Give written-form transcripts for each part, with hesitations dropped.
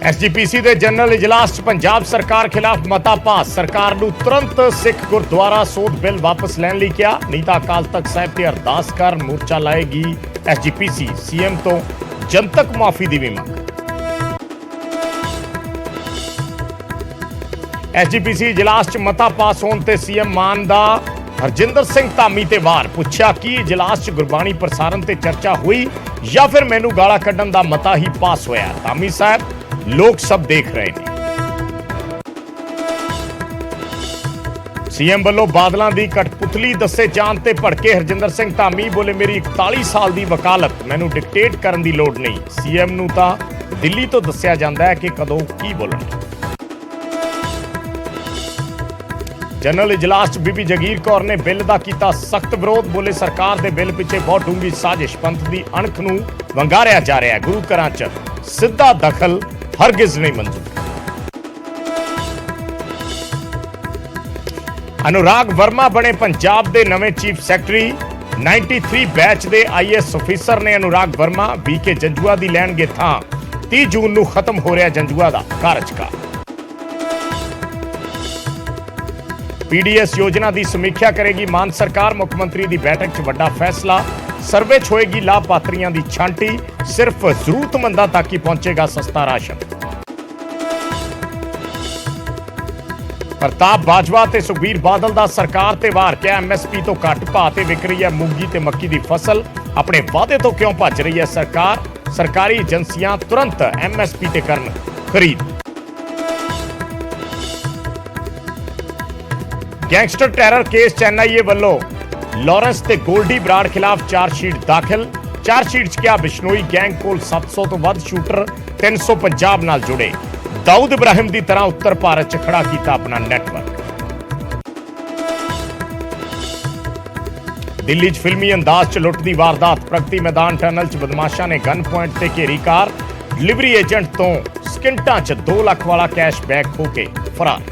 SGPC के general इजलास च पंजाब सरकार खिलाफ मता पास। सरकार नूं तुरंत सिख गुरुद्वारा सोध बिल वापस लैण लई कहा, नहीं तो अकाल तख्त साहिब ते अरदास कर मोर्चा लाएगी एसजीपीसी। सीएम तो जनतक मुआफी की भी मंग। एसजीपीसी इजलास च मता पास होने ते सीएम मान दा हरजिंदर सिंह धामी ते वार। पुछया कि इजलास च गुरबाणी प्रसारण ते चर्चा हुई या फिर मैनू गाला कड्ढण दा मता ही पास होया। धामी साहब लोग सब देख रहे हैं। सीएम वालों बादलों की कठपुतली दसे जान ते भड़के हरजिंदर सिंह धामी बोले, मेरी 41 साल की वकालत, मैनू डिकटेट करने की लोड़ नहीं। सीएम नूं तां दिल्ली तो दस्सिया जांदा है कि कदों की बोलना। जनरल इजलास च बीबी जगीर कौर ने बिल का किया सख्त विरोध। बोले, सरकार के बिल पिछे बहुत डूंगी साजिश, पंथ की अणख नूं वंगारिया जा रहा है। गुरु घरां च सीधा दखल हरगिज नहीं मंजूर। अनुराग वर्मा बने पंजाब के नवे चीफ सैकटरी। 93 बैच के IAS ऑफिसर ने अनुराग वर्मा। BK जंजुआ की लैणगे थां। 30 जून नूं खत्म हो रहा जंजुआ का कार्यकाल। PDS योजना की समीक्षा करेगी मान सरकार। मुख्यमंत्री की बैठक च वड्डा फैसला। सर्वे च होएगी लाभापात्रियों की छांटी। सिर्फ जरूरतमंदा तक ही पहुंचेगा सस्ता राशन। प्रताप बाजवा ते सुखबीर बादल दा सरकार ते वार। क्या MSP तो घट भाव ते विक रही है मूंगी ते मक्की की फसल। अपने वादे तो क्यों भज रही है सरकार। सरकारी एजेंसियां तुरंत MSP ते करन खरीद। गैंगस्टर टैरर केस च NIA वालों लॉरेंस ते गोल्डी बराड़ खिलाफ चार्जशीट दाखिल। चार्जशीट च क्या बिश्नोई गैंग कोल 700 तो वध शूटर, 300 पंजाब नाल जुड़े। दाऊद इब्राहिम की तरह उत्तर भारत च खड़ा किया अपना नेटवर्क। दिल्ली च फिल्मी अंदाज च लुट की वारदात। प्रगति मैदान टनल च बदमाशा ने गन पॉइंट से घेरी कार। डिलीवरी एजेंट तो सकिंटां च 2 लाख वाला कैश बैग खो के फरार।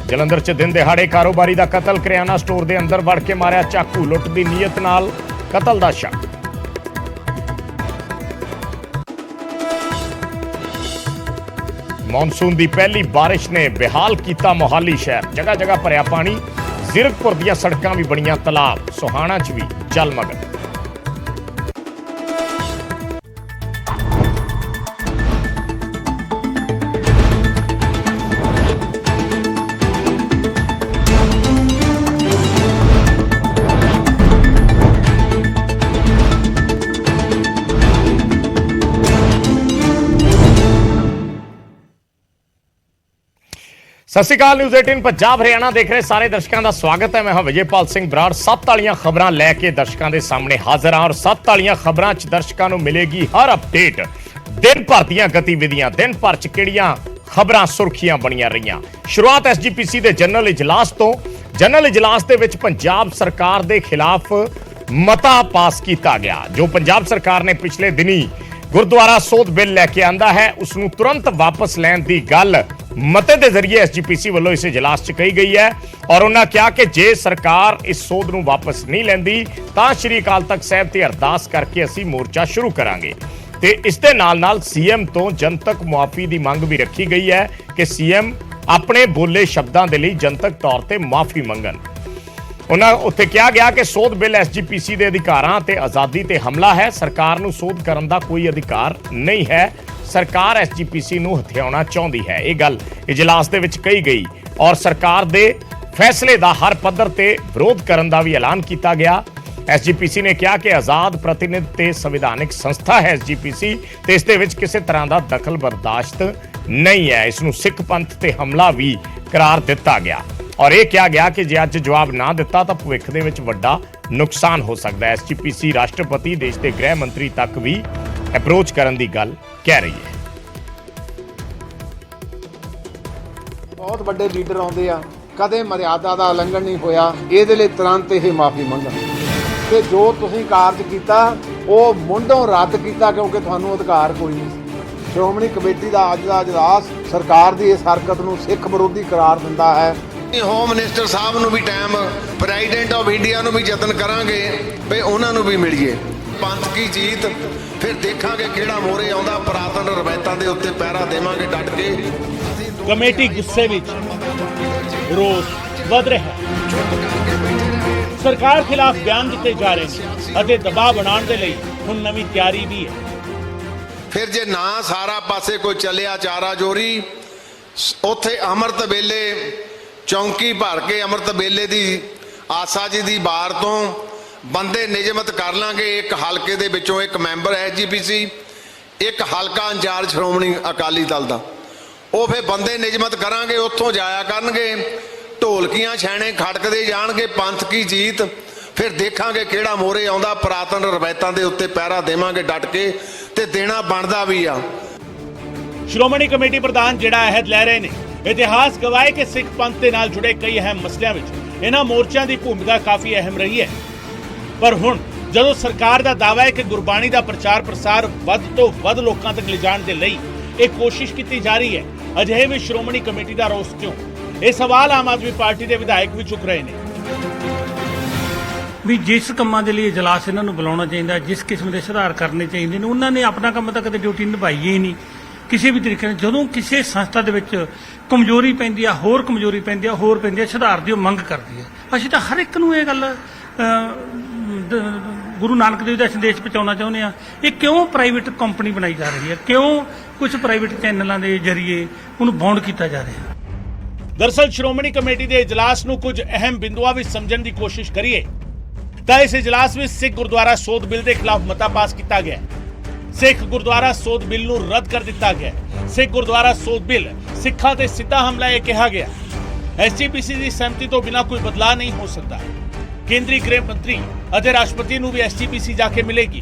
जलंधर च दिन दिहाड़े कारोबारी का कतल। करियाना स्टोर के अंदर वड़ के मारिया चाकू। लुट की नीयत नाल कतल का शक। मॉनसून की पहली बारिश ने बेहाल किया मोहाली शहर। जगह जगह भरिया पानी। जीरकपुर दी सड़कां भी बनियां तलाब। सोहाना च भी जलमग्न। सत श्री अकाल। न्यूज़ 18 पंजाब हरियाणा देख रहे सारे दर्शकों का स्वागत है। मैं हाँ विजयपाल सिंह बराड़। 7 वालियां खबरां लैके दर्शकों के सामने हाजिर हाँ और 7 वालियां खबरां च दर्शकों को मिलेगी हर अपडेट। दिन भर दी गतिविधियां, दिन भर च किहड़ियां खबरां सुर्खियां बनियां रहियां। शुरुआत SGPC के जनरल इजलास तो। जनरल इजलास के विच पंजाब सरकार के खिलाफ मता पास किया गया। जो पंजाब सरकार ने पिछले दिनी गुरुद्वारा सोध बिल लैके आंदा है, उसनूं तुरंत वापस लैण की गल मते के जरिए SGPC वालों इस इजलास च कही गई है। और उन्होंने कहा कि जे सरकार इस सोध नूं वापस नहीं लैंदी तां श्री अकाल तख्त साहिब ते अरदास करके असीं मोर्चा शुरू करांगे। ते इस दे नाल नाल सीएम तो जनतक मुआफी की मंग भी रखी गई है कि सीएम अपने बोले शब्दों के लिए जनतक तौर पर मुआफी मंगन। उन्होंने उत्थे कहा गया कि सोध बिल SGPC के अधिकारां ते आज़ादी ते हमला है। सरकार नूं सोध करन दा कोई अधिकार नहीं है। सरकार SGPC नूं हथियाउणा चाहुंदी है। यह गल इजलास दे विच कही गई और सरकार दे फैसले का हर पद्धर ते विरोध करन दा भी ऐलान किया गया। SGPC ने कहा कि आज़ाद प्रतिनिध ते संविधानिक संस्था है SGPC ते इस दे विच किसी तरह का दखल बर्दाश्त नहीं है। इसनूं सिख पंथ ते हमला भी करार दिता गया और यह कहा गया कि जे अज जवाब ना दिता तो भविख दे विच वड्डा नुकसान हो सकता है। SGPC राष्ट्रपति देश के गृह मंत्री तक भी अप्रोच करने की गल कह रही है। बहुत बड़े लीडर आते हैं, कदे मर्यादा का उल्लंघन नहीं होया। ये तुरंत ही माफी मंगन ते जो तुसीं कारज किया वो मुंडों रद्द किया क्योंकि तुहानूं अधिकार कोई नहीं। श्रोमणी कमेटी का अज का इजलास सरकार की इस हरकत नूं सिख विरोधी करार दिंदा है। होम मिनिस्टर साहब नूं भी टाइम, प्रेजिडेंट ऑफ इंडिया नूं भी यतन करांगे भी उन्हां नूं भी मिलिए। ਪੰਥ ਕੀ ਜੀਤ ਫਿਰ ਦੇਖਾਂਗੇ ਕਿਹੜਾ ਮੋਰੇ ਆਉਂਦਾ ਪੁਰਾਤਨ ਰਵਾਇਤਾਂ ਦੇ ਉੱਤੇ ਪਹਿਰਾ ਦੇਵਾਂਗੇ ਡਟ ਕੇ ਕਮੇਟੀ ਗੁੱਸੇ ਵਿੱਚ ਰੋਸ ਵਧ ਰਿਹਾ ਸਰਕਾਰ ਖਿਲਾਫ ਬਿਆਨ ਦਿੱਤੇ ਜਾ ਰਹੇ ਨੇ ਅਤੇ ਦਬਾਅ ਬਣਾਉਣ ਦੇ ਲਈ ਹੁਣ ਨਵੀਂ ਤਿਆਰੀ ਵੀ ਹੈ ਫਿਰ ਜੇ ਨਾ ਸਾਰਾ ਪਾਸੇ ਕੋਈ ਚੱਲਿਆ ਚਾਰਾ ਜੋਰੀ ਉੱਥੇ ਅੰਮ੍ਰਿਤ ਵੇਲੇ ਚੌਂਕੀ ਭਰ ਕੇ ਅੰਮ੍ਰਿਤ ਵੇਲੇ ਦੀ ਆਸਾ ਜੀ ਦੀ ਬਾਰ ਤੋਂ ਬੰਦੇ ਨਿਯਮਿਤ ਕਰ ਲਾਂਗੇ ਇੱਕ ਹਲਕੇ ਦੇ ਵਿੱਚੋਂ ਇੱਕ ਮੈਂਬਰ ਐਸਜੀਪੀਸੀ ਇੱਕ ਹਲਕਾ ਇੰਚਾਰਜ ਸ਼੍ਰੋਮਣੀ ਅਕਾਲੀ ਦਲ ਦਾ ਉਹ ਫਿਰ ਬੰਦੇ ਨਿਯਮਿਤ ਕਰਾਂਗੇ ਉੱਥੋਂ ਜਾਇਆ ਕਰਨਗੇ ਢੋਲਕੀਆਂ ਛੈਣੇ ਖੜਕਦੇ ਜਾਣਗੇ ਪੰਥ ਕੀ ਜੀਤ ਫਿਰ ਦੇਖਾਂਗੇ ਕਿਹੜਾ ਮੋਰੇ ਆਉਂਦਾ ਪੁਰਾਤਨ ਰਵਾਇਤਾਂ ਦੇ ਉੱਤੇ ਪਹਿਰਾ ਦੇਵਾਂਗੇ ਡਟ ਕੇ ਤੇ ਦੇਣਾ ਬਣਦਾ ਵੀ ਆ ਸ਼੍ਰੋਮਣੀ ਕਮੇਟੀ ਪ੍ਰਧਾਨ ਜਿਹੜਾ ਅਹਿਦ ਲੈ ਰਹੇ ਨੇ ਇਤਿਹਾਸ ਗਵਾਏ ਕਿ ਸਿੱਖ ਪੰਥ ਦੇ ਨਾਲ ਜੁੜੇ ਕਈ ਅਹਿਮ ਮਸਲਿਆਂ ਵਿੱਚ ਇਹਨਾਂ ਮੋਰਚਿਆਂ ਦੀ ਭੂਮਿਕਾ ਕਾਫੀ ਅਹਿਮ ਰਹੀ ਹੈ ਪਰ ਹੁਣ ਜਦੋਂ ਸਰਕਾਰ ਦਾ ਦਾਅਵਾ ਹੈ ਕਿ ਗੁਰਬਾਣੀ ਦਾ ਪ੍ਰਚਾਰ ਪ੍ਰਸਾਰ ਵੱਧ ਤੋਂ ਵੱਧ ਲੋਕਾਂ ਤੱਕ ਲਿਜਾਣ ਦੇ ਲਈ ਇਹ ਕੋਸ਼ਿਸ਼ ਕੀਤੀ ਜਾ ਰਹੀ ਹੈ ਅਜਿਹੇ ਵਿੱਚ ਸ਼੍ਰੋਮਣੀ ਕਮੇਟੀ ਦਾ ਰੋਸ ਕਿਉਂ ਇਹ ਸਵਾਲ ਆਮ ਆਦਮੀ ਪਾਰਟੀ ਦੇ ਵਿਧਾਇਕ ਵੀ ਚੁੱਕ ਰਹੇ ਨੇ ਵੀ ਜਿਸ ਕੰਮਾਂ ਦੇ ਲਈ ਇਜਲਾਸ ਇਹਨਾਂ ਨੂੰ ਬੁਲਾਉਣਾ ਚਾਹੀਦਾ ਜਿਸ ਕਿਸਮ ਦੇ ਸੁਧਾਰ ਕਰਨੇ ਚਾਹੀਦੇ ਨੇ ਉਹਨਾਂ ਨੇ ਆਪਣਾ ਕੰਮ ਤਾਂ ਕਦੇ ਡਿਊਟੀ ਨਿਭਾਈ ਹੀ ਨਹੀਂ ਕਿਸੇ ਵੀ ਤਰੀਕੇ ਨਾਲ ਜਦੋਂ ਕਿਸੇ ਸੰਸਥਾ ਦੇ ਵਿੱਚ ਕਮਜ਼ੋਰੀ ਪੈਂਦੀ ਆ ਹੋਰ ਕਮਜ਼ੋਰੀ ਪੈਂਦੀ ਆ ਹੋਰ ਪੈਂਦੀ ਆ ਸੁਧਾਰ ਦੀ ਉਹ ਮੰਗ ਕਰਦੀ ਹੈ ਅਸੀਂ ਤਾਂ ਹਰ ਇੱਕ ਨੂੰ ਇਹ ਗੱਲ ਗੁਰੂ ਨਾਨਕ ਦੇਵ ਦਾ ਸੰਦੇਸ਼ ਪਹੁੰਚਾਉਣਾ ਚਾਹੁੰਦੇ ਆ ਇਹ ਕਿਉਂ ਪ੍ਰਾਈਵੇਟ ਕੰਪਨੀ ਬਣਾਈ ਜਾ ਰਹੀ ਹੈ ਕਿਉਂ ਕੁਝ ਪ੍ਰਾਈਵੇਟ ਚੈਨਲਾਂ ਦੇ ਜ਼ਰੀਏ ਉਹਨੂੰ ਬਾਉਂਡ ਕੀਤਾ ਜਾ ਰਿਹਾ ਦਰਅਸਲ ਸ਼੍ਰੋਮਣੀ ਕਮੇਟੀ ਦੇ ਇਜਲਾਸ ਨੂੰ ਕੁਝ ਅਹਿਮ ਬਿੰਦੂਆਂ ਵਿੱਚ ਸਮਝਣ ਦੀ ਕੋਸ਼ਿਸ਼ ਕਰੀਏ ਤਾਂ ਇਸ ਇਜਲਾਸ ਵਿੱਚ ਸਿੱਖ ਗੁਰਦੁਆਰਾ ਸੋਧ ਬਿੱਲ ਦੇ ਖਿਲਾਫ ਮਤਾ ਪਾਸ ਕੀਤਾ ਗਿਆ ਸਿੱਖ ਗੁਰਦੁਆਰਾ ਸੋਧ ਬਿੱਲ ਨੂੰ ਰੱਦ ਕਰ ਦਿੱਤਾ ਗਿਆ ਸਿੱਖ ਗੁਰਦੁਆਰਾ ਸੋਧ ਬਿੱਲ ਸਿੱਖਾਂ ਤੇ ਸਿੱਧਾ ਹਮਲਾ ਇਹ ਕਿਹਾ ਗਿਆ ਐਸਜੀਪੀਸੀ ਦੀ ਸਹਿਮਤੀ ਤੋਂ ਬਿਨਾਂ ਕੋਈ ਬਦਲਾਅ ਨਹੀਂ ਹੋ ਸਕਦਾ ਕੇਂਦਰੀ ਗ੍ਰਹਿ ਮੰਤਰੀ ਅਤੇ ਰਾਸ਼ਟਰਪਤੀ ਨੂੰ ਵੀ ਐਸਜੀਪੀਸੀ ਜਾ ਕੇ ਮਿਲੇਗੀ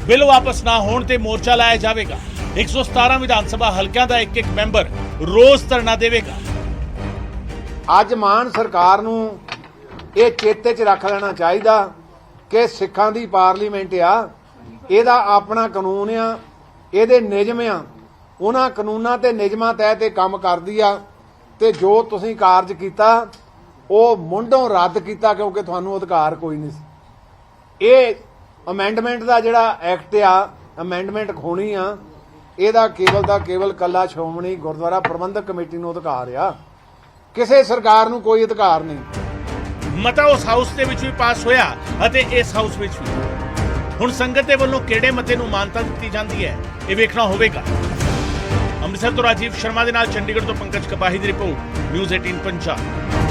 ਬਿੱਲ ਵਾਪਸ ਨਾ ਹੋਣ ਤੇ ਮੋਰਚਾ ਲਾਇਆ ਜਾਵੇਗਾ 117 ਵਿਧਾਨ ਸਭਾ ਹਲਕਿਆਂ ਦਾ ਇੱਕ ਮੈਂਬਰ ਰੋਜ਼ ਧਰਨਾ ਦੇਵੇਗਾ ਅੱਜ ਮਾਨ ਸਰਕਾਰ ਨੂੰ ਇਹ ਚੇਤੇ 'ਚ ਰੱਖ ਲੈਣਾ ਚਾਹੀਦਾ ਕਿ ਸਿੱਖਾਂ ਦੀ ਪਾਰਲੀਮੈਂਟ ਆ ਇਹਦਾ ਆਪਣਾ ਕਾਨੂੰਨ ਆ ਇਹਦੇ ਨਿਯਮ ਆ ਉਹਨਾਂ ਕਾਨੂੰਨਾਂ ਤੇ ਨਿਯਮਾਂ ਤਹਿਤ ਇਹ ਕੰਮ ਕਰਦੀ ਆ ਤੇ ਜੋ ਤੁਸੀਂ ਕਾਰਜ ਕੀਤਾ ਉਹ ਮੁੰਡੋਂ ਰੱਦ ਕੀਤਾ ਕਿਉਂਕਿ ਤੁਹਾਨੂੰ ਅਧਿਕਾਰ ਕੋਈ ਨਹੀਂ ਸੀ ਇਹ ਅਮੈਂਡਮੈਂਟ ਦਾ ਜਿਹੜਾ ਐਕਟ ਆ ਅਮੈਂਡਮੈਂਟ ਖੋਣੀ ਆ ਇਹਦਾ ਕੇਵਲ ਕੱਲਾ ਸ਼੍ਰੋਮਣੀ ਗੁਰਦੁਆਰਾ ਪ੍ਰਬੰਧਕ ਕਮੇਟੀ ਨੂੰ ਅਧਿਕਾਰ ਆ ਕਿਸੇ ਸਰਕਾਰ ਨੂੰ ਕੋਈ ਅਧਿਕਾਰ ਨਹੀਂ ਮਤਾ ਉਸ ਹਾਊਸ ਦੇ ਵਿੱਚ ਵੀ ਪਾਸ ਹੋਇਆ ਅਤੇ ਇਸ ਹਾਊਸ ਵਿੱਚ ਵੀ ਹੁਣ ਸੰਗਤ ਦੇ ਵੱਲੋਂ ਕਿਹੜੇ ਮਤੇ ਨੂੰ ਮਾਨਤਾ ਦਿੱਤੀ ਜਾਂਦੀ ਹੈ ਇਹ ਵੇਖਣਾ ਹੋਵੇਗਾ ਅੰਮ੍ਰਿਤਸਰ ਤੋਂ ਰਾਜੀਵ ਸ਼ਰਮਾ ਦੇ ਨਾਲ ਚੰਡੀਗੜ੍ਹ ਤੋਂ ਪੰਕਜ ਕਪਾਹੀ ਦੀ ਰਿਪੋਰਟ ਨਿਊਜ਼ 18 ਪੰਜਾਬ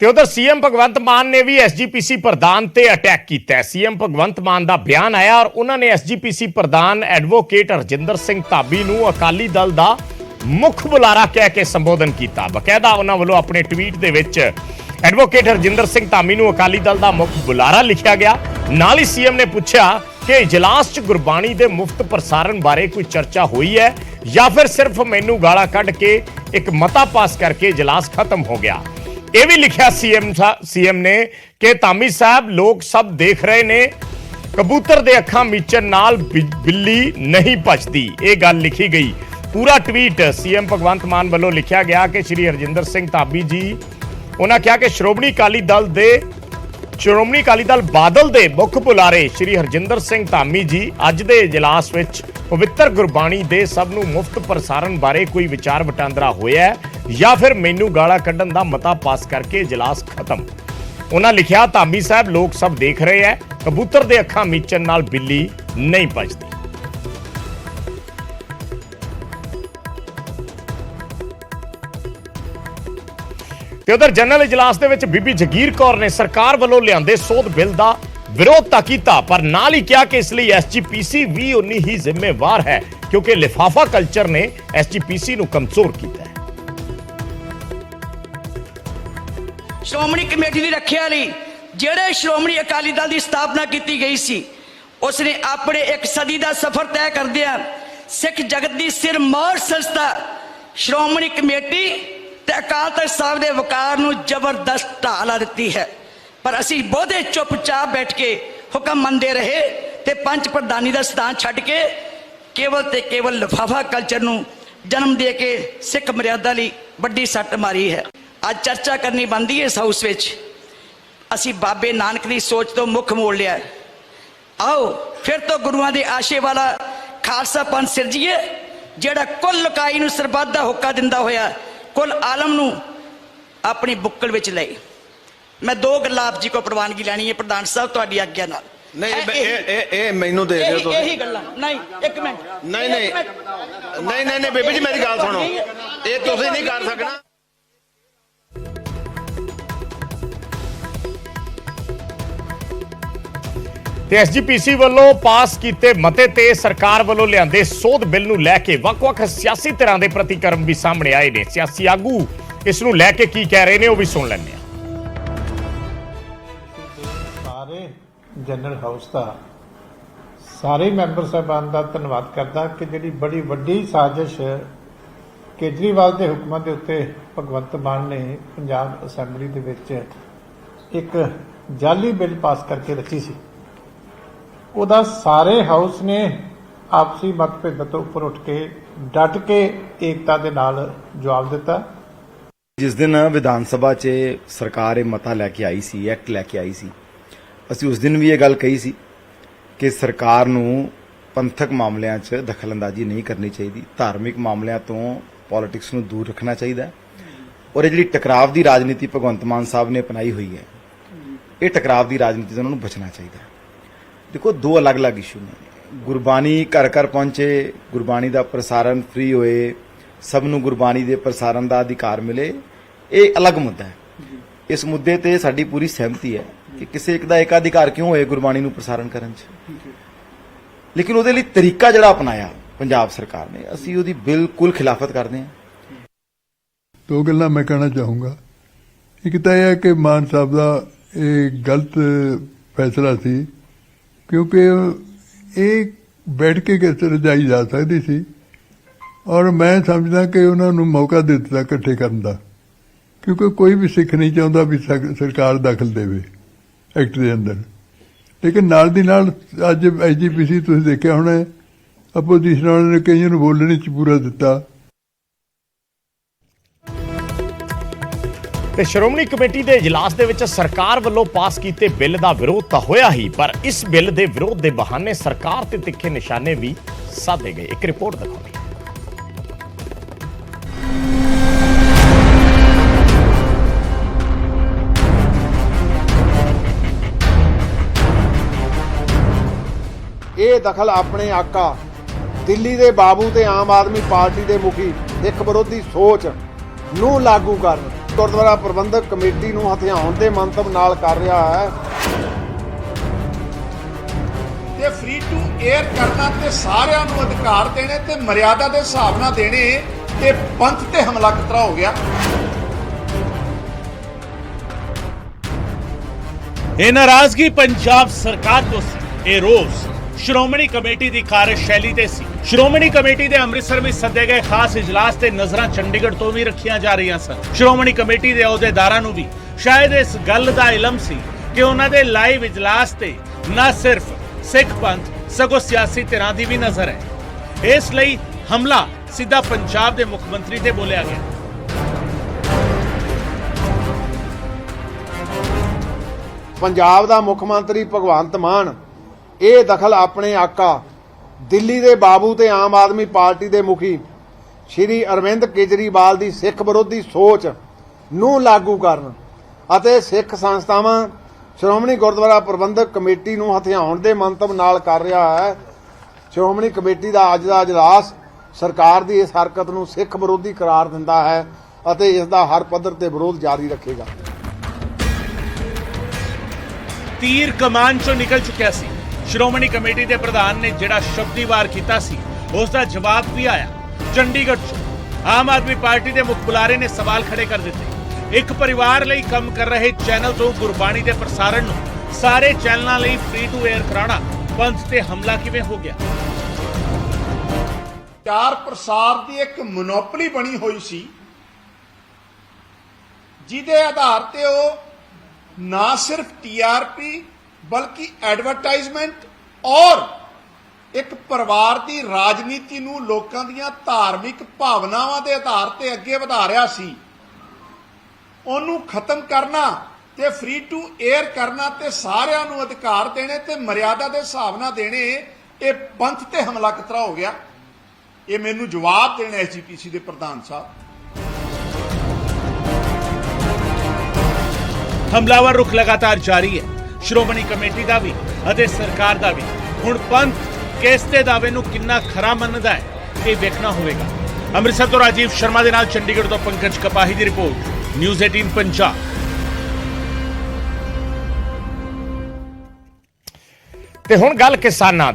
ਤੇ ਉਧਰ ਸੀਐਮ ਭਗਵੰਤ ਮਾਨ ਨੇ ਵੀ ਐਸਜੀਪੀਸੀ ਪ੍ਰਧਾਨ ਤੇ ਅਟੈਕ ਕੀਤਾ ਸੀਐਮ ਭਗਵੰਤ ਮਾਨ ਦਾ ਬਿਆਨ ਆਇਆ ਔਰ ਉਹਨਾਂ ਨੇ ਐਸਜੀਪੀਸੀ ਪ੍ਰਧਾਨ ਐਡਵੋਕੇਟ ਹਰਜਿੰਦਰ ਸਿੰਘ ਧਾਬੀ ਨੂੰ ਅਕਾਲੀ ਦਲ ਦਾ ਮੁੱਖ ਬੁਲਾਰਾ ਕਹਿ ਕੇ ਸੰਬੋਧਨ ਕੀਤਾ ਬਕਾਇਦਾ ਉਹਨਾਂ ਵੱਲੋਂ ਆਪਣੇ ਟਵੀਟ ਦੇ ਵਿੱਚ ਐਡਵੋਕੇਟ ਹਰਜਿੰਦਰ ਸਿੰਘ ਧਾਮੀ ਨੂੰ ਅਕਾਲੀ ਦਲ ਦਾ ਮੁੱਖ ਬੁਲਾਰਾ ਲਿਖਿਆ ਗਿਆ ਨਾਲ ਹੀ ਸੀਐਮ ਨੇ ਪੁੱਛਿਆ ਕਿ ਇਜਲਾਸ 'ਚ ਗੁਰਬਾਣੀ ਦੇ ਮੁਫਤ ਪ੍ਰਸਾਰਣ ਬਾਰੇ ਕੋਈ ਚਰਚਾ ਹੋਈ ਹੈ ਜਾਂ ਫਿਰ ਸਿਰਫ ਮੈਨੂੰ ਗਾਲਾਂ ਕੱਢ ਕੇ ਇੱਕ ਮਤਾ ਪਾਸ ਕਰਕੇ ਇਜਲਾਸ ਖਤਮ ਹੋ ਗਿਆ ਇਹ ਵੀ ਲਿਖਿਆ ਸੀਐਮ ਨੇ ਕਿ ਧਾਮੀ ਸਾਹਿਬ ਲੋਕ ਸਭ ਦੇਖ ਰਹੇ ਨੇ ਕਬੂਤਰ ਦੇ ਅੱਖਾਂ ਮੀਚਣ ਨਾਲ ਬਿੱਲੀ ਨਹੀਂ ਭੱਜਦੀ ਇਹ ਗੱਲ ਲਿਖੀ ਗਈ ਪੂਰਾ ਟਵੀਟ ਸੀਐਮ ਭਗਵੰਤ ਮਾਨ ਵੱਲੋਂ ਲਿਖਿਆ ਗਿਆ ਕਿ ਸ਼੍ਰੀ ਹਰਜਿੰਦਰ ਸਿੰਘ ਧਾਬੀ ਜੀ ਉਹਨਾਂ ਕਿਹਾ ਕਿ ਸ਼੍ਰੋਮਣੀ ਅਕਾਲੀ ਦਲ ਬਾਦਲ ਦੇ ਮੁੱਖ ਬੁਲਾਰੇ ਸ਼੍ਰੀ ਹਰਜਿੰਦਰ ਸਿੰਘ ਧਾਮੀ ਜੀ ਅੱਜ ਦੇ ਇਜਲਾਸ ਵਿੱਚ ਪਵਿੱਤਰ ਗੁਰਬਾਣੀ ਦੇ ਸਭ ਨੂੰ ਮੁਫਤ ਪ੍ਰਸਾਰਣ ਬਾਰੇ ਕੋਈ ਵਿਚਾਰ ਵਟਾਂਦਰਾ ਹੋਇਆ ਜਾਂ ਫਿਰ ਮੈਨੂੰ ਗਾਲਾਂ ਕੱਢਣ ਦਾ ਮਤਾ ਪਾਸ ਕਰਕੇ ਇਜਲਾਸ ਖਤਮ ਉਹਨਾਂ ਲਿਖਿਆ ਧਾਮੀ ਸਾਹਿਬ ਲੋਕ ਸਭ ਦੇਖ ਰਹੇ ਹੈ ਕਬੂਤਰ ਦੇ ਅੱਖਾਂ ਮੀਚਣ ਨਾਲ ਬਿੱਲੀ ਨਹੀਂ ਭੱਜਦੀ ਤੇ ਉਧਰ ਜਨਰਲ ਇਜਲਾਸ ਦੇ ਵਿੱਚ ਬੀਬੀ ਜਗੀਰ ਕੌਰ ਨੇ ਸਰਕਾਰ ਵੱਲੋਂ ਲਿਆਂਦੇ ਸੋਧ ਬਿੱਲ ਦਾ ਵਿਰੋਧ ਤਾਂ ਕੀਤਾ ਪਰ ਨਾਲ ਹੀ ਕਿਹਾ ਕਿ ਇਸ ਲਈ ਐਸਜੀਪੀਸੀ ਵੀ ਉਨੀ ਹੀ ਜ਼ਿੰਮੇਵਾਰ ਹੈ ਕਿਉਂਕਿ ਲਿਫਾਫਾ ਕਲਚਰ ਨੇ ਐਸਜੀਪੀਸੀ ਨੂੰ ਕਮਜ਼ੋਰ ਕੀਤਾ ਹੈ ਸ਼੍ਰੋਮਣੀ ਕਮੇਟੀ ਦੀ ਰੱਖਿਆ ਲਈ ਜਿਹੜੇ ਸ਼੍ਰੋਮਣੀ ਅਕਾਲੀ ਦਲ ਦੀ ਸਥਾਪਨਾ ਕੀਤੀ ਗਈ ਸੀ ਉਸਨੇ ਆਪਣੇ ਇੱਕ ਸਦੀ ਦਾ ਸਫ਼ਰ ਤੈਅ ਕਰਦਿਆਂ ਸਿੱਖ ਜਗਤ ਦੀ ਸਿਰਮੌਰ ਸੰਸਥਾ ਸ਼੍ਰੋਮਣੀ ਕਮੇਟੀ ਤੇ ਅਕਾਲ ਤਖਤ ਸਾਹਿਬ ਦੇ ਵਕਾਰ ਨੂੰ ਜ਼ਬਰਦਸਤ ਢਾਹ ਲਾ ਦਿੱਤੀ ਹੈ ਪਰ ਅਸੀਂ ਬਹੁਤੇ ਚੁੱਪਚਾਪ ਬੈਠ ਕੇ ਹੁਕਮ ਮੰਨਦੇ ਰਹੇ ਤੇ ਪੰਚ ਪ੍ਰਧਾਨੀ ਦਾ ਸਥਾਨ ਛੱਡ ਕੇ ਕੇਵਲ ਤੇ ਕੇਵਲ ਲਿਫਾਫਾ ਕਲਚਰ ਨੂੰ ਜਨਮ ਦੇ ਕੇ ਸਿੱਖ ਮਰਿਆਦਾ ਲਈ ਵੱਡੀ ਸੱਟ ਮਾਰੀ ਹੈ ਅੱਜ ਚਰਚਾ ਕਰਨੀ ਬਣਦੀ ਹੈ ਇਸ ਹਾਊਸ ਵਿੱਚ ਅਸੀਂ ਬਾਬੇ ਨਾਨਕ ਦੀ ਸੋਚ ਤੋਂ ਮੁੱਖ ਮੋੜ ਲਿਆ। ਆਓ ਫਿਰ ਤੋਂ ਗੁਰੂਆਂ ਦੇ ਆਸ਼ੇ ਵਾਲਾ ਖਾਲਸਾ ਪੰਥ ਸਿਰਜੀਏ, ਜਿਹੜਾ ਕੁੱਲ ਲੋਕਾਈ ਨੂੰ ਸਰਬੱਤ ਦਾ ਹੁੱਕਾ ਦਿੰਦਾ ਹੋਇਆ ਕੁੱਲ ਆਲਮ ਨੂੰ ਆਪਣੀ ਬੁੱਕਲ ਵਿੱਚ ਲਏ। ਮੈਂ ਦੋ ਗੱਲਾਂ ਆਪ ਜੀ ਕੋ ਪ੍ਰਵਾਨਗੀ ਲੈਣੀ ਹੈ ਪ੍ਰਧਾਨ ਸਾਹਿਬ, ਤੁਹਾਡੀ ਆਗਿਆ ਨਾਲ। ਨਹੀਂ ਇਹ ਮੈਨੂੰ ਦੇ ਦਿਓ ਤੁਸੀਂ। ਇਹੀ ਗੱਲਾਂ ਨਹੀਂ, ਇੱਕ ਮਿੰਟ ਨਹੀਂ ਬੇਬੀ ਜੀ ਮੇਰੀ ਗੱਲ ਸੁਣੋ, ਇਹ ਤੁਸੀਂ ਨਹੀਂ ਕਰ ਸਕਣਾ। ਤੇ ਐਸਜੀਪੀਸੀ ਵੱਲੋਂ ਪਾਸ ਕੀਤੇ ਮਤੇ ਤੇ ਸਰਕਾਰ ਵੱਲੋਂ ਲਿਆਂਦੇ ਸੋਧ ਬਿੱਲ ਨੂੰ ਲੈ ਕੇ ਵੱਖ-ਵੱਖ ਸਿਆਸੀ ਧਿਰਾਂ ਦੇ ਪ੍ਰਤੀਕਰਮ ਵੀ ਸਾਹਮਣੇ ਆਏ ਨੇ। ਸਿਆਸੀ ਆਗੂ ਇਸ ਨੂੰ ਲੈ ਕੇ ਕੀ ਕਹਿ ਰਹੇ ਨੇ ਉਹ ਵੀ ਸੁਣ ਲੈਂਦੇ ਹਾਂ। ਸਾਰੇ ਜਨਰਲ ਹਾਊਸ ਦਾ, ਸਾਰੇ ਮੈਂਬਰ ਸਾਹਿਬਾਨ ਦਾ ਧੰਨਵਾਦ ਕਰਦਾ ਕਿ ਜਿਹੜੀ ਬੜੀ ਵੱਡੀ ਸਾਜ਼ਿਸ਼ ਕੇਜਰੀਵਾਲ ਦੇ ਹੁਕਮਾਂ ਦੇ ਉੱਤੇ ਭਗਵੰਤ ਮਾਨ ਨੇ ਪੰਜਾਬ ਅਸੈਂਬਲੀ ਦੇ ਵਿੱਚ ਇੱਕ ਜਾਲੀ ਬਿੱਲ ਪਾਸ ਕਰਕੇ ਰੱਖੀ ਸੀ, ਉਹਦਾ ਸਾਰੇ ਹਾਊਸ ਨੇ ਆਪਸੀ ਮਤਭੇਦਾਂ ਤੋਂ ਉੱਪਰ ਉੱਠ ਕੇ ਡਟ ਕੇ ਏਕਤਾ ਦੇ ਨਾਲ ਜਵਾਬ ਦਿੱਤਾ। ਜਿਸ ਦਿਨ ਵਿਧਾਨ ਸਭਾ 'ਚ ਸਰਕਾਰ ਇਹ ਮਤਾ ਲੈ ਕੇ ਆਈ ਸੀ, ਐਕਟ ਲੈ ਕੇ ਆਈ ਸੀ, ਅਸੀਂ ਉਸ ਦਿਨ ਵੀ ਇਹ ਗੱਲ ਕਹੀ ਸੀ ਕਿ ਸਰਕਾਰ ਨੂੰ ਪੰਥਕ ਮਾਮਲਿਆਂ 'ਚ ਦਖਲਅੰਦਾਜ਼ੀ ਨਹੀਂ ਕਰਨੀ ਚਾਹੀਦੀ, ਧਾਰਮਿਕ ਮਾਮਲਿਆਂ ਤੋਂ ਪੋਲਿਟਿਕਸ ਨੂੰ ਦੂਰ ਰੱਖਣਾ ਚਾਹੀਦਾ ਔਰ ਇਹ ਜਿਹੜੀ ਟਕਰਾਵ ਦੀ ਰਾਜਨੀਤੀ ਭਗਵੰਤ ਮਾਨ ਸਾਹਿਬ ਨੇ ਅਪਣਾਈ ਹੋਈ ਹੈ, ਇਹ ਟਕਰਾਵ ਦੀ ਰਾਜਨੀਤੀ ਤੋਂ ਉਹਨਾਂ ਨੂੰ ਬਚਣਾ ਚਾਹੀਦਾ। ਦੇਖੋ, ਦੋ ਅਲੱਗ-ਅਲੱਗ ਇਸ਼ੂ ਨੇ। ਗੁਰਬਾਣੀ ਘਰ ਘਰ ਪਹੁੰਚੇ, ਗੁਰਬਾਣੀ ਦਾ ਪ੍ਰਸਾਰਣ ਫ੍ਰੀ ਹੋਏ, ਸਭ ਨੂੰ ਗੁਰਬਾਣੀ ਦੇ ਪ੍ਰਸਾਰਣ ਦਾ ਅਧਿਕਾਰ ਮਿਲੇ, ਇਹ ਅਲੱਗ ਮੁੱਦਾ ਹੈ। ਇਸ ਮੁੱਦੇ ਤੇ ਸਾਡੀ ਪੂਰੀ ਸਹਿਮਤੀ ਹੈ ਕਿ ਕਿਸੇ ਇੱਕ ਦਾ ਏਕਾਧਿਕਾਰ ਕਿਉਂ ਹੋਏ ਗੁਰਬਾਣੀ ਨੂੰ ਪ੍ਰਸਾਰਣ ਕਰਨ 'ਚ, ਲੇਕਿਨ ਉਹਦੇ ਲਈ ਤਰੀਕਾ ਜਿਹੜਾ ਅਪਣਾਇਆ ਪੰਜਾਬ ਸਰਕਾਰ ਨੇ, ਅਸੀਂ ਉਹਦੀ ਬਿਲਕੁਲ ਖਿਲਾਫਤ ਕਰਦੇ ਹਾਂ। ਦੋ ਗੱਲਾਂ ਮੈਂ ਕਹਿਣਾ ਚਾਹੂੰਗਾ। ਇੱਕ ਤਾਂ ਇਹ ਹੈ ਕਿ ਮਾਨ ਸਾਹਿਬ ਦਾ ਇਹ ਗਲਤ ਫੈਸਲਾ ਸੀ, ਕਿਉਂਕਿ ਇਹ ਬੈਠ ਕੇ ਕਿਸੇ ਰਜਾਈ ਜਾ ਸਕਦੀ ਸੀ ਔਰ ਮੈਂ ਸਮਝਦਾ ਕਿ ਉਹਨਾਂ ਨੂੰ ਮੌਕਾ ਦੇ ਦਿੱਤਾ ਇਕੱਠੇ ਕਰਨ ਦਾ, ਕਿਉਂਕਿ ਕੋਈ ਵੀ ਸਿੱਖ ਨਹੀਂ ਚਾਹੁੰਦਾ ਵੀ ਸਰਕਾਰ ਦਖਲ ਦੇਵੇ ਐਕਟ ਦੇ ਅੰਦਰ। ਲੇਕਿਨ ਨਾਲ ਦੀ ਨਾਲ ਅੱਜ ਐਸਜੀਪੀਸੀ ਤੁਸੀਂ ਦੇਖਿਆ ਹੋਣਾ, ਅਪੋਜੀਸ਼ਨ ਵਾਲਿਆਂ ਨੇ ਕਈਆਂ ਨੂੰ ਬੋਲਣ 'ਚ ਪੂਰਾ ਦਿੱਤਾ। ਤੇ ਸ਼੍ਰੋਮਣੀ ਕਮੇਟੀ ਦੇ ਇਜਲਾਸ ਦੇ ਵਿੱਚ ਸਰਕਾਰ ਵੱਲੋਂ ਪਾਸ ਕੀਤੇ ਬਿੱਲ ਦਾ ਵਿਰੋਧ ਤਾਂ ਹੋਇਆ ਹੀ, ਪਰ ਇਸ ਬਿੱਲ ਦੇ ਵਿਰੋਧ ਦੇ ਬਹਾਨੇ ਸਰਕਾਰ ਤੇ ਤਿੱਖੇ ਨਿਸ਼ਾਨੇ ਵੀ ਸਾਧੇ ਗਏ। ਇੱਕ ਰਿਪੋਰਟ ਦਿਖਾਉਂਦੇ ਹਾਂ। ਇਹ ਦਖਲ ਆਪਣੇ ਆਕਾ ਦਿੱਲੀ ਦੇ ਬਾਬੂ ਤੇ ਆਮ ਆਦਮੀ ਪਾਰਟੀ ਦੇ ਮੁਖੀ ਸਿੱਖ ਵਿਰੋਧੀ ਸੋਚ ਨੂੰ ਲਾਗੂ ਕਰਨ ਗੁਰਦੁਆਰਾ ਪ੍ਰਬੰਧਕ ਕਮੇਟੀ ਨੂੰ ਹਥਿਆਉਣ ਦੇ ਮੰਤਵ ਨਾਲ ਕਰ ਰਿਹਾ ਹੈ। ਤੇ ਫ੍ਰੀ ਟੂ 에ਅਰ ਕਰਨਾ ਤੇ ਸਾਰਿਆਂ ਨੂੰ ਅਧਿਕਾਰ ਦੇਣੇ ਤੇ ਮਰਿਆਦਾ ਦੇ ਹਿਸਾਬ ਨਾਲ ਦੇਣੇ, ਤੇ ਪੰਥ ਤੇ ਹਮਲਾ ਕਿਤਰਾ ਹੋ ਗਿਆ। ਇਹ ਨਾਰਾਜ਼ਗੀ ਪੰਜਾਬ ਸਰਕਾਰ ਤੋਂ ਸੀ, ਇਹ ਰੋਸ ਸ਼੍ਰੋਮਣੀ ਕਮੇਟੀ ਦੀ ਕਾਰਜਸ਼ੈਲੀ ਤੇ ਸੀ। ਸ਼੍ਰੋਮਣੀ ਕਮੇਟੀ ਦੇ ਅੰਮ੍ਰਿਤਸਰ ਵਿੱਚ ਸੱਦੇ ਗਏ ਖਾਸ ਇਜਲਾਸ ਤੇ ਨਜ਼ਰਾਂ ਚੰਡੀਗੜ੍ਹ ਤੋਂ ਵੀ ਰੱਖੀਆਂ ਜਾ ਰਹੀਆਂ ਸਨ। ਸ਼੍ਰੋਮਣੀ ਕਮੇਟੀ ਦੇ ਅਹੁਦੇਦਾਰਾਂ ਨੂੰ ਵੀ ਸ਼ਾਇਦ ਇਸ ਗੱਲ ਦਾ ਇਲਮ ਸੀ ਕਿ ਉਹਨਾਂ ਦੇ ਲਾਈਵ ਇਜਲਾਸ ਤੇ ਨਾ ਸਿਰਫ ਸਿੱਖ ਪੰਥ ਸਗੋਂ ਸਿਆਸੀ ਧਿਰਾਂ ਦੀ ਵੀ ਨਜ਼ਰ ਹੈ। ਇਸ ਲਈ ਹਮਲਾ ਸਿੱਧਾ ਪੰਜਾਬ ਦੇ ਮੁੱਖ ਮੰਤਰੀ ਤੇ ਬੋਲਿਆ ਗਿਆ। ਪੰਜਾਬ ਦਾ ਮੁੱਖ ਮੰਤਰੀ ਭਗਵੰਤ ਮਾਨ ਇਹ ਦਖਲ ਆਪਣੇ ਆਕਾ ਦਿੱਲੀ ਦੇ ਬਾਬੂ ਤੇ ਆਮ ਆਦਮੀ ਪਾਰਟੀ ਦੇ ਮੁਖੀ ਸ਼੍ਰੀ ਅਰਵਿੰਦ ਕੇਜਰੀਵਾਲ ਦੀ ਸਿੱਖ ਵਿਰੋਧੀ ਸੋਚ ਨੂੰ ਲਾਗੂ ਕਰਨ ਅਤੇ ਸਿੱਖ ਸੰਸਥਾਵਾਂ ਸ਼੍ਰੋਮਣੀ ਗੁਰਦੁਆਰਾ ਪ੍ਰਬੰਧਕ ਕਮੇਟੀ ਨੂੰ ਹਥਿਆਉਣ ਦੇ ਮੰਤਵ ਨਾਲ ਕਰ ਰਿਹਾ ਹੈ। ਸ਼੍ਰੋਮਣੀ ਕਮੇਟੀ ਦਾ ਅੱਜ ਦਾ ਇਜਲਾਸ ਸਰਕਾਰ ਦੀ ਇਸ ਹਰਕਤ ਨੂੰ ਸਿੱਖ ਵਿਰੋਧੀ ਕਰਾਰ ਦਿੰਦਾ ਹੈ ਅਤੇ ਇਸ ਦਾ ਹਰ ਪੱਧਰ ਤੇ ਵਿਰੋਧ ਜਾਰੀ ਰੱਖੇਗਾ। ਤੀਰ ਕਮਾਨ ਚੋਂ ਨਿਕਲ ਚੁੱਕਿਆ ਸੀ। ਸ਼੍ਰੋਮਣੀ ਕਮੇਟੀ ਦੇ ਪ੍ਰਧਾਨ ਨੇ ਜਿਹੜਾ ਸ਼ਬਦੀ ਵਾਰ ਕੀਤਾ ਸੀ, ਉਸ ਦਾ ਜਵਾਬ ਵੀ ਆਇਆ। ਚੰਡੀਗੜ੍ਹ 'ਚ ਆਮ ਆਦਮੀ ਪਾਰਟੀ ਦੇ ਮੁੱਖ ਬੁਲਾਰੇ ਨੇ ਸਵਾਲ ਖੜੇ ਕਰ ਦਿੱਤੇ। ਇੱਕ ਪਰਿਵਾਰ ਲਈ ਕੰਮ ਕਰ ਰਹੇ ਚੈਨਲ ਤੋਂ ਗੁਰਬਾਣੀ ਦੇ ਪ੍ਰਸਾਰਣ ਨੂੰ ਸਾਰੇ ਚੈਨਲਾਂ ਲਈ ਫ੍ਰੀ ਟੂ 에ਅਰ ਕਰਾਉਣਾ ਪੰਥ ਤੇ ਹਮਲਾ ਕਿਵੇਂ ਹੋ ਗਿਆ? ਚਾਰ ਪ੍ਰਸਾਰ ਦੀ ਇੱਕ ਮੋਨੋਪੋਲੀ ਬਣੀ ਹੋਈ ਸੀ, ਜਿਹਦੇ ਆਧਾਰ ਤੇ ਉਹ ਨਾ ਸਿਰਫ टीआरपी ਬਲਕਿ ਐਡਵਰਟਾਈਜ਼ਮੈਂਟ ਔਰ ਇੱਕ ਪਰਿਵਾਰ ਦੀ ਰਾਜਨੀਤੀ ਨੂੰ ਲੋਕਾਂ ਦੀਆਂ ਧਾਰਮਿਕ ਭਾਵਨਾਵਾਂ ਦੇ ਆਧਾਰ ਤੇ ਅੱਗੇ ਵਧਾ ਰਿਹਾ ਸੀ। ਉਹਨੂੰ ਖਤਮ ਕਰਨਾ ਤੇ ਫ੍ਰੀ ਟੂ 에ਅਰ ਕਰਨਾ ਤੇ ਸਾਰਿਆਂ ਨੂੰ ਅਧਿਕਾਰ ਦੇਣੇ ਤੇ ਮਰਿਆਦਾ ਦੇ ਹਿਸਾਬ ਨਾਲ ਦੇਣੇ, ਇਹ ਪੰਥ ਤੇ ਹਮਲਾ ਕਿਤਰਾ ਹੋ ਗਿਆ? ਇਹ ਮੈਨੂੰ ਜਵਾਬ ਦੇਣਾ ਐਸਜੀਪੀਸੀ ਦੇ ਪ੍ਰਧਾਨ ਸਾਹਿਬ। ਹਮਲਾਵਰ ਰੁਖ ਲਗਾਤਾਰ ਜਾਰੀ ਹੈ। ਸ਼੍ਰੋਮਣੀ ਕਮੇਟੀ ਦਾ ਵੀ ਅਤੇ ਸਰਕਾਰ ਦਾ ਵੀ। ਹੁਣ ਪੰਥ ਕੇਸ ਦੇ ਦਾਅਵੇ ਨੂੰ ਕਿੰਨਾ ਖਰਾ ਮੰਨਦਾ ਹੈ, ਇਹ ਵੇਖਣਾ ਹੋਵੇਗਾ। ਅੰਮ੍ਰਿਤਸਰ ਤੋਂ ਰਾਜੀਵ ਸ਼ਰਮਾ ਦੇ ਨਾਲ ਚੰਡੀਗੜ੍ਹ ਤੋਂ ਪੰਕਜ ਕਪਾਹੀ ਦੀ ਰਿਪੋਰਟ, ਨਿਊਜ਼ 18 ਪੰਜਾਬ। ਤੇ ਹੁਣ ਗੱਲ ਕਿਸਾਨਾਂ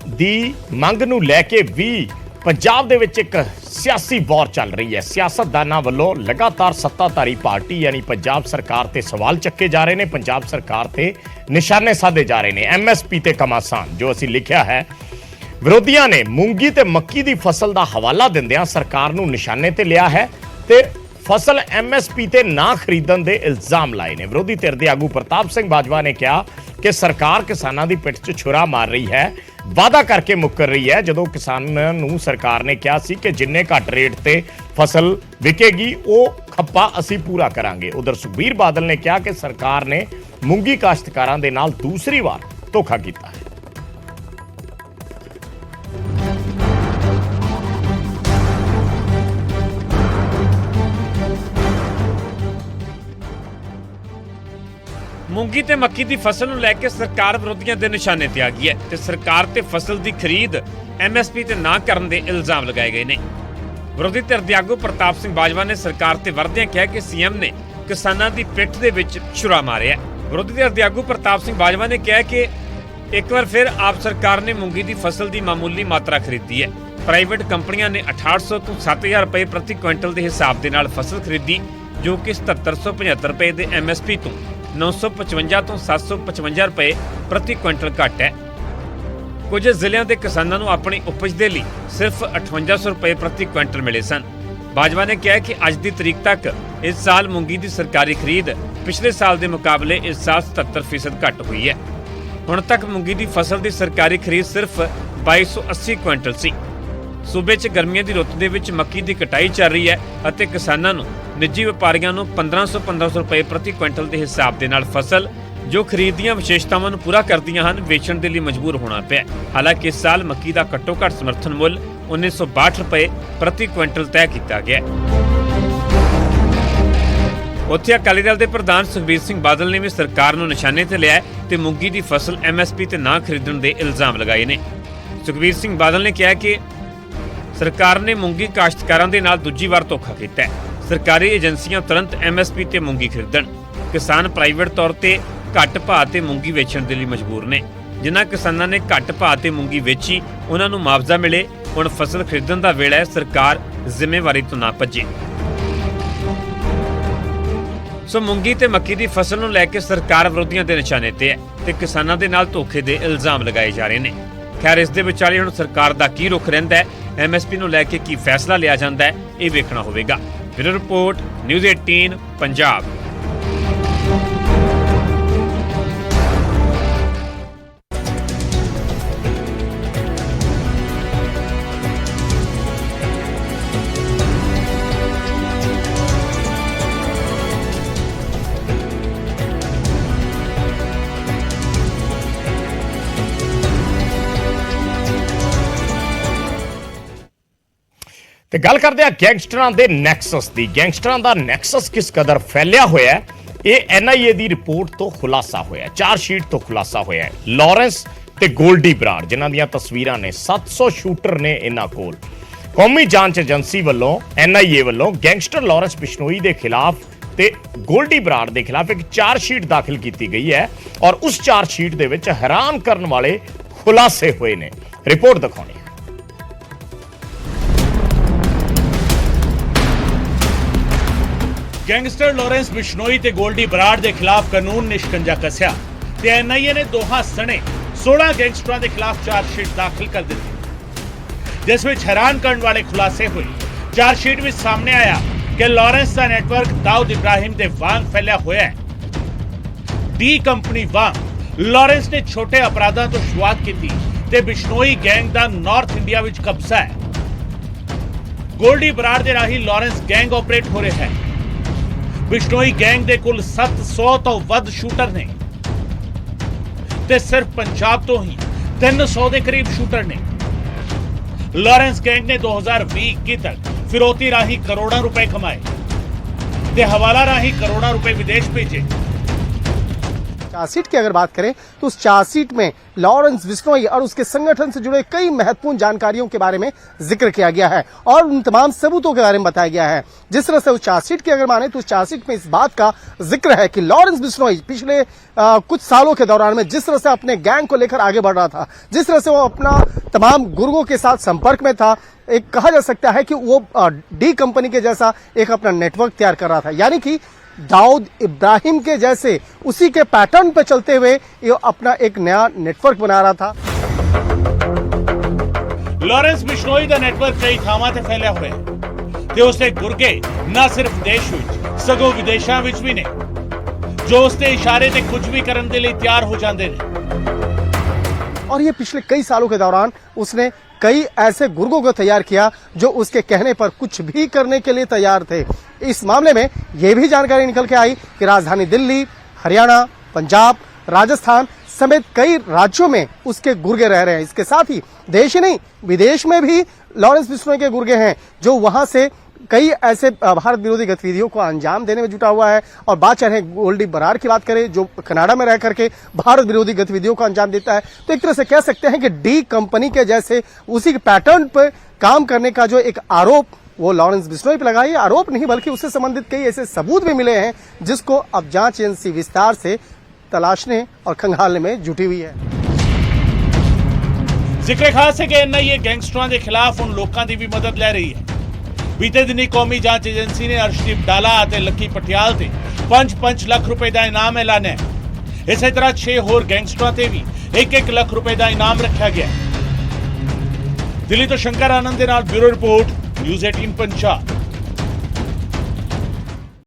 ਦੀ ਮੰਗ ਨੂੰ ਲੈ ਕੇ ਵੀ ਪੰਜਾਬ ਦੇ ਵਿੱਚ ਇੱਕ ਸਿਆਸੀ ਵਾਰ ਚੱਲ ਰਹੀ ਹੈ। ਸਿਆਸਤਦਾਨਾਂ ਵੱਲੋਂ ਲਗਾਤਾਰ ਸੱਤਾਧਾਰੀ ਪਾਰਟੀ ਯਾਨੀ ਪੰਜਾਬ ਸਰਕਾਰ ਤੇ ਸਵਾਲ ਚੱਕੇ ਜਾ ਰਹੇ ਨੇ, ਪੰਜਾਬ ਸਰਕਾਰ ਤੇ ਨਿਸ਼ਾਨੇ ਸਾਧੇ ਜਾ ਰਹੇ ਨੇ। ਐਮਐਸਪੀ ਤੇ ਘਮਾਸਾਨ ਜੋ ਅਸੀਂ ਲਿਖਿਆ ਹੈ, ਵਿਰੋਧੀਆਂ ਨੇ ਮੂੰਗੀ ਤੇ ਮੱਕੀ ਦੀ ਫਸਲ ਦਾ ਹਵਾਲਾ ਦਿੰਦਿਆਂ ਸਰਕਾਰ ਨੂੰ ਨਿਸ਼ਾਨੇ ਤੇ ਲਿਆ ਹੈ ਤੇ ਫਸਲ ਐਮਐਸਪੀ ਤੇ ਨਾ ਖਰੀਦਣ ਦੇ ਇਲਜ਼ਾਮ ਲਾਏ ਨੇ। ਵਿਰੋਧੀ ਧਿਰ ਦੇ ਆਗੂ ਪ੍ਰਤਾਪ ਸਿੰਘ ਬਾਜਵਾ ਨੇ ਕਿਹਾ ਕਿ ਸਰਕਾਰ ਕਿਸਾਨਾਂ ਦੀ ਪਿੱਠ 'ਚ ਛੁਰਾ ਮਾਰ ਰਹੀ ਹੈ, ਵਾਅਦਾ ਕਰਕੇ ਮੁੱਕਰ ਰਹੀ ਹੈ। ਜਦੋਂ ਕਿਸਾਨਾਂ ਨੂੰ ਸਰਕਾਰ ਨੇ ਕਿਹਾ ਸੀ ਕਿ ਜਿੰਨੇ ਘੱਟ ਰੇਟ ਤੇ ਫਸਲ ਵਿਕੇਗੀ ਉਹ ਖੱਪਾ ਅਸੀਂ ਪੂਰਾ ਕਰਾਂਗੇ। ਉਧਰ ਸੁਖਬੀਰ ਬਾਦਲ ਨੇ ਕਿਹਾ ਕਿ ਸਰਕਾਰ ਨੇ ਮੂੰਗੀ ਕਾਸ਼ਤਕਾਰਾਂ ਦੇ ਨਾਲ ਦੂਸਰੀ ਵਾਰ ਧੋਖਾ ਕੀਤਾ ਹੈ। ਮੂੰਗੀ ਤੇ ਮੱਕੀ ਦੀ ਫਸਲ ਨੂੰ ਲੈ ਕੇ ਸਰਕਾਰ ਵਿਰੋਧੀਆਂ ਦੇ ਨਿਸ਼ਾਨੇ ਤੇ ਆ ਗਈ ਹੈ ਤੇ ਸਰਕਾਰ ਤੇ ਫਸਲ ਦੀ ਖਰੀਦ ਐਮਐਸਪੀ ਤੇ ਨਾ ਕਰਨ ਦੇ ਇਲਜ਼ਾਮ ਲਗਾਏ ਗਏ ਨੇ। ਵਿਰੋਧੀ ਧਿਰ ਦੇ ਆਗੂ ਪ੍ਰਤਾਪ ਸਿੰਘ ਬਾਜਵਾ ਨੇ ਸਰਕਾਰ ਤੇ ਵਰਦਿਆਂ ਕਿਹਾ ਕਿ ਸੀਐਮ ਨੇ ਕਿਸਾਨਾਂ ਦੀ ਪਿੱਠ ਦੇ ਵਿੱਚ ਛੁਰਾ ਮਾਰਿਆ। ਵਿਰੋਧੀ ਧਿਰ ਦੇ ਆਗੂ ਪ੍ਰਤਾਪ ਸਿੰਘ ਬਾਜਵਾ ਨੇ ਕਿਹਾ ਕਿ ਇੱਕ ਵਾਰ ਫਿਰ ਆਪ ਸਰਕਾਰ ਨੇ ਮੂੰਗੀ ਦੀ ਫਸਲ ਦੀ ਮਾਮੂਲੀ ਮਾਤਰਾ ਖਰੀਦੀ ਹੈ। ਪ੍ਰਾਈਵੇਟ ਕੰਪਨੀਆਂ ਨੇ 6800 ਤੋਂ 7000 ਰੁਪਏ ਪ੍ਰਤੀ ਕੁਇੰਟਲ ਦੇ ਹਿਸਾਬ ਦੇ ਨਾਲ ਫਸਲ ਖਰੀਦੀ, ਜੋ ਕਿ 7775 ਰੁਪਏ ਦੇ ਐਮਐਸਪੀ ਤੋਂ 955 ਤੋਂ 755 ਰੁਪਏ ਪ੍ਰਤੀ ਕੁਇੰਟਲ ਘੱਟ ਹੈ। ਕੁਝ ਜ਼ਿਲ੍ਹਿਆਂ ਦੇ ਕਿਸਾਨਾਂ ਨੂੰ ਆਪਣੀ ਉਪਜ ਦੇ ਲਈ ਸਿਰਫ 5800 ਰੁਪਏ ਪ੍ਰਤੀ ਕੁਇੰਟਲ ਮਿਲੇ ਸਨ। ਬਾਜਵਾ ਨੇ ਕਿਹਾ ਕਿ ਅੱਜ ਦੀ ਤਰੀਕ ਤੱਕ ਇਸ ਸਾਲ ਮੂੰਗੀ ਦੀ ਸਰਕਾਰੀ ਖਰੀਦ ਪਿਛਲੇ ਸਾਲ ਦੇ ਮੁਕਾਬਲੇ ਇਸ ਸਾਲ 77% ਘੱਟ ਹੋਈ ਹੈ। ਹੁਣ ਤੱਕ ਮੂੰਗੀ ਦੀ ਫਸਲ ਦੀ ਸਰਕਾਰੀ ਖਰੀਦ ਸਿਰਫ 2280 ਕੁਇੰਟਲ ਸੀ। ਸੂਬੇ 'ਚ ਗਰਮੀਆਂ ਦੀ ਰੁੱਤ ਦੇ ਵਿੱਚ ਮੱਕੀ ਦੀ ਕਟਾਈ ਚੱਲ ਰਹੀ ਹੈ ਅਤੇ ਕਿਸਾਨਾਂ ਨੂੰ ਨਿੱਜੀ ਵਪਾਰੀਆਂ ਨੂੰ 1500 ਰੁਪਏ ਪ੍ਰਤੀ ਕੁਇੰਟਲ ਦੇ ਹਿਸਾਬ ਦੇ ਨਾਲ ਫਸਲ ਜੋ ਖਰੀਦ ਦੀਆਂ ਵਿਸ਼ੇਸ਼ਤਾਵਾਂ ਨੂੰ ਪੂਰਾ ਕਰਦੀਆਂ ਹਨ ਵੇਚਣ ਦੇ ਲਈ ਮਜਬੂਰ ਹੋਣਾ ਪਿਆ। ਹਾਲਾਂਕਿ ਇਸ ਸਾਲ ਮੱਕੀ ਦਾ ਘੱਟੋ ਘੱਟ ਸਮਰਥਨ ਮੁੱਲ 1962 ਰੁਪਏ ਪ੍ਰਤੀ ਕੁਇੰਟਲ ਤੈਅ ਕੀਤਾ ਗਿਆ। ਉੱਥੇ ਅਕਾਲੀ ਦਲ ਦੇ ਪ੍ਰਧਾਨ ਸੁਖਬੀਰ ਸਿੰਘ ਬਾਦਲ ਨੇ ਵੀ ਸਰਕਾਰ ਨੂੰ ਨਿਸ਼ਾਨੇ ਤੇ ਲਿਆ ਤੇ ਮੂੰਗੀ ਦੀ ਫਸਲ ਐਮਐਸਪੀ ਤੇ ਨਾ ਖਰੀਦਣ ਦੇ ਇਲਜ਼ਾਮ ਲਗਾਏ ਨੇ। ਸੁਖਬੀਰ ਸਿੰਘ ਬਾਦਲ ਨੇ ਕਿਹਾ ਕਿ ਸਰਕਾਰ ਨੇ ਮੂੰਗੀ ਕਾਸ਼ਤਕਾਰਾਂ ਦੇ ਨਾਲ ਦੂਜੀ ਵਾਰ ਧੋਖਾ ਕੀਤਾ ਹੈ। ਸਰਕਾਰੀ ਏਜੰਸੀਆਂ ਤੁਰੰਤ ਐਮਐਸਪੀ ਤੇ ਮੂੰਗੀ ਖਰੀਦਣ। ਕਿਸਾਨ ਪ੍ਰਾਈਵੇਟ ਤੌਰ ਤੇ ਘੱਟ ਭਾਅ ਤੇ ਮੂੰਗੀ ਵੇਚਣ ਦੇ ਲਈ ਮਜਬੂਰ ਨੇ। ਜਿਨ੍ਹਾਂ ਕਿਸਾਨਾਂ ਨੇ ਘੱਟ ਭਾਅ ਤੇ ਮੂੰਗੀ ਵੇਚੀ ਉਹਨਾਂ ਨੂੰ ਮੁਆਵਜ਼ਾ ਮਿਲੇ। ਹੁਣ ਫਸਲ ਖਰੀਦਣ ਦਾ ਵੇਲਾ ਹੈ, ਸਰਕਾਰ ਜ਼ਿੰਮੇਵਾਰੀ ਤੋਂ ਨਾ ਭੱਜੇ। ਸੋ ਮੂੰਗੀ ਤੇ ਮੱਕੀ ਦੀ ਫਸਲ ਨੂੰ ਲੈ ਕੇ ਸਰਕਾਰ ਵਿਰੋਧੀਆਂ ਦੇ ਨਿਸ਼ਾਨੇ ਤੇ ਹੈ ਤੇ ਕਿਸਾਨਾਂ ਦੇ ਨਾਲ ਧੋਖੇ ਦੇ ਇਲਜ਼ਾਮ ਲਗਾਏ ਜਾ ਰਹੇ ਨੇ। ਖੈਰ ਇਸ ਦੇ ਵਿਚਾਲੇ ਹੁਣ ਸਰਕਾਰ ਦਾ ਕੀ ਰੁਖ ਰਹਿੰਦਾ ਹੈ, ਐਮਐਸਪੀ ਨੂੰ ਲੈ ਕੇ ਕੀ ਫੈਸਲਾ ਲਿਆ ਜਾਂਦਾ ਹੈ, ਇਹ ਵੇਖਣਾ ਹੋਵੇਗਾ। Bureau report, news 18 Punjab. ਤੇ ਗੱਲ ਕਰਦੇ ਆ ਗੈਂਗਸਟਰਾਂ ਦੇ ਨੈਕਸਸ ਦੀ। ਗੈਂਗਸਟਰਾਂ ਦਾ ਨੈਕਸਸ ਕਿਸ ਕਦਰ ਫੈਲਿਆ ਹੋਇਆ ਹੈ, ਇਹ ਐਨਆਈਏ ਦੀ ਰਿਪੋਰਟ ਤੋਂ ਖੁਲਾਸਾ ਹੋਇਆ, ਚਾਰਜਸ਼ੀਟ ਤੋਂ ਖੁਲਾਸਾ ਹੋਇਆ ਹੈ। ਲਾਰੈਂਸ ਤੇ ਗੋਲਡੀ ਬਰਾੜ ਜਿਨ੍ਹਾਂ ਦੀਆਂ ਤਸਵੀਰਾਂ ਨੇ, 700 ਸ਼ੂਟਰ ਨੇ ਇਹਨਾਂ ਕੋਲ। ਕੌਮੀ ਜਾਂਚ ਏਜੰਸੀ ਵੱਲੋਂ ਐਨਆਈਏ ਵੱਲੋਂ ਗੈਂਗਸਟਰ ਲਾਰੈਂਸ ਬਿਸ਼ਨੋਈ ਦੇ ਖਿਲਾਫ ਤੇ ਗੋਲਡੀ ਬਰਾੜ ਦੇ ਖਿਲਾਫ ਇੱਕ ਚਾਰਜਸ਼ੀਟ ਦਾਖਲ ਕੀਤੀ ਗਈ ਹੈ ਔਰ ਉਸ ਚਾਰਜਸ਼ੀਟ ਦੇ ਵਿੱਚ ਹੈਰਾਨ ਕਰਨ ਵਾਲੇ ਖੁਲਾਸੇ ਹੋਏ ਨੇ। ਰਿਪੋਰਟ ਦਿਖਾਉਣੀ। ਗੈਂਗਸਟਰ ਲਾਰੈਂਸ ਬਿਸ਼ਨੋਈ ਤੇ ਗੋਲਡੀ ਬਰਾੜ ਦੇ ਖਿਲਾਫ ਕਾਨੂੰਨ ਨੇ ਸ਼ਿਕੰਜਾ ਕੱਸਿਆ ਤੇ ਐਨਆਈਏ ਨੇ ਦੋਹਾਂ ਸਣੇ 16 ਗੈਂਗਸਟਰਾਂ ਦੇ ਖਿਲਾਫ ਚਾਰਜਸ਼ੀਟ ਦਾਖਲ ਕਰ ਦਿੱਤੀ, ਜਿਸ ਵਿੱਚ ਹੈਰਾਨ ਕਰਨ ਵਾਲੇ ਖੁਲਾਸੇ ਹੋਏ। ਚਾਰਜਸ਼ੀਟ ਵਿੱਚ ਸਾਹਮਣੇ ਆਇਆ ਕਿ ਲਾਰੈਂਸ ਦਾ ਨੈਟਵਰਕ ਦਾਊਦ ਇਬਰਾਹਿਮ ਦੇ ਵਾਂਗ ਫੈਲਿਆ ਹੋਇਆ ਹੈ। ਡੀ ਕੰਪਨੀ ਵਾਂਗ ਲਾਰੈਂਸ ਨੇ ਛੋਟੇ ਅਪਰਾਧਾਂ ਤੋਂ ਸ਼ੁਰੂਆਤ ਕੀਤੀ ਤੇ ਬਿਸ਼ਨੋਈ ਗੈਂਗ ਦਾ ਨਾਰਥ ਇੰਡੀਆ ਵਿੱਚ ਕਬਜ਼ਾ ਹੈ। ਗੋਲਡੀ ਬਰਾੜ ਦੇ ਰਾਹੀਂ ਲਾਰੈਂਸ ਗੈਂਗ ਆਪਰੇਟ ਹੋ ਰਿਹਾ ਹੈ। ਬਿਸ਼ਨੋਈ ਗੈਂਗ ਦੇ ਕੁੱਲ 700 ਤੋਂ ਵੱਧ ਸ਼ੂਟਰ ਨੇ ਤੇ ਸਿਰਫ ਪੰਜਾਬ ਤੋਂ ਹੀ 300 ਦੇ ਕਰੀਬ ਸ਼ੂਟਰ ਨੇ। ਲਾਰੈਂਸ ਗੈਂਗ ਨੇ 2020-21 ਤੱਕ ਫਿਰੌਤੀ ਰਾਹੀਂ ਕਰੋੜਾਂ ਰੁਪਏ ਕਮਾਏ ਤੇ ਹਵਾਲਾ ਰਾਹੀਂ करोड़ों रुपए विदेश भेजे। चार्जशीट की अगर बात करें तो उस चार्जशीट में लॉरेंस बिश्नोई और उसके संगठन से जुड़े कई महत्वपूर्ण जानकारियों के बारे में जिक्र किया गया है और उन तमाम सबूतों के बारे में बताया गया है। जिस तरह से उस चार्जशीट की अगर माने तो उस चार्जशीट में इस बात का जिक्र है कि लॉरेंस बिश्नोई पिछले कुछ सालों के दौरान में जिस तरह से अपने गैंग को लेकर आगे बढ़ रहा था, जिस तरह से वो अपना तमाम गुर्गों के साथ संपर्क में था, एक कहा जा सकता है कि वो डी कंपनी के जैसा एक अपना नेटवर्क तैयार कर रहा था, यानी कि दाऊद इब्राहिम के जैसे उसी के पैटर्न पे चलते हुए ये अपना एक नया नेटवर्क बना रहा था। ਲਾਰੈਂਸ ਬਿਸ਼ਨੋਈ ਦਾ ਨੈਟਵਰਕ ਕਈ ਥਾਵਾਂ ਤੇ ਫੈਲਿਆ ਹੋਇਆ ਹੈ ਤੇ ਉਸਦੇ ਗੁਰਗੇ ਨਾ ਸਿਰਫ ਦੇਸ਼ ਵਿੱਚ ਸਗੋਂ ਵਿਦੇਸ਼ਾਂ ਵਿੱਚ ਵੀ ਨੇ ਜੋ ਉਸਦੇ ਇਸ਼ਾਰੇ ਤੇ ਕੁਝ ਵੀ ਕਰਨ ਦੇ ਲਈ ਤਿਆਰ ਹੋ ਜਾਂਦੇ ਨੇ। और ये पिछले कई सालों के दौरान उसने कई ऐसे गुर्गों को तैयार किया जो उसके कहने पर कुछ भी करने के लिए तैयार थे। इस मामले में यह भी जानकारी निकल के आई कि राजधानी दिल्ली, हरियाणा, पंजाब, राजस्थान समेत कई राज्यों में उसके गुर्गे रह रहे हैं। इसके साथ ही देश ही नहीं विदेश में भी लॉरेंस बिश्नोई के गुर्गे हैं जो वहां से कई ऐसे भारत विरोधी गतिविधियों को अंजाम देने में जुटा हुआ है। और बात चाहे गोल्डी बरार की बात करें जो कनाडा में रह करके भारत विरोधी गतिविधियों को अंजाम देता है, तो एक तरह से कह सकते हैं कि डी कंपनी के जैसे उसी पैटर्न पर काम करने का जो एक आरोप वो लॉरेंस बिश्नोई पर लगा। ये आरोप नहीं बल्कि उससे संबंधित कई ऐसे सबूत भी मिले हैं जिसको अब जांच एजेंसी विस्तार से तलाशने और खंगालने में जुटी हुई है। ਜ਼ਿਕਰ ਖਾਸ ਹੈ ਕਿ ਐਨਆਈਏ ਗੈਂਗਸਟਰਾਂ ਦੇ ਖਿਲਾਫ ਹੁਣ ਲੋਕਾਂ ਦੀ ਵੀ ਮਦਦ ਲੈ ਰਹੀ ਹੈ। ਬੀਤੇ ਦਿਨੀ ਕੌਮੀ ਜਾਂਚ ਏਜੰਸੀ ਨੇ ਅਰਸ਼ਦੀਪ ਡਾਲਾ ਅਤੇ ਲੱਕੀ ਪਟਿਆਲ ਤੇ 5-5 ਲੱਖ ਰੁਪਏ ਦਾ ਇਨਾਮ ਐਲਾਨਿਆ ਹੈ। ਇਸੇ ਤਰ੍ਹਾਂ 6 ਹੋਰ ਗੈਂਗਸਟਰਾਂ ਤੇ ਵੀ 1-1 ਲੱਖ ਰੁਪਏ ਦਾ ਇਨਾਮ ਰੱਖਿਆ ਗਿਆ ਹੈ। ਦਿੱਲੀ ਤੋਂ ਸ਼ੰਕਰ ਆਨੰਦ ਦੇ ਨਾਲ ਬਿਊਰੋ ਰਿਪੋਰਟ, ਨਿਊਜ਼ 18 ਪੰਜਾਬ।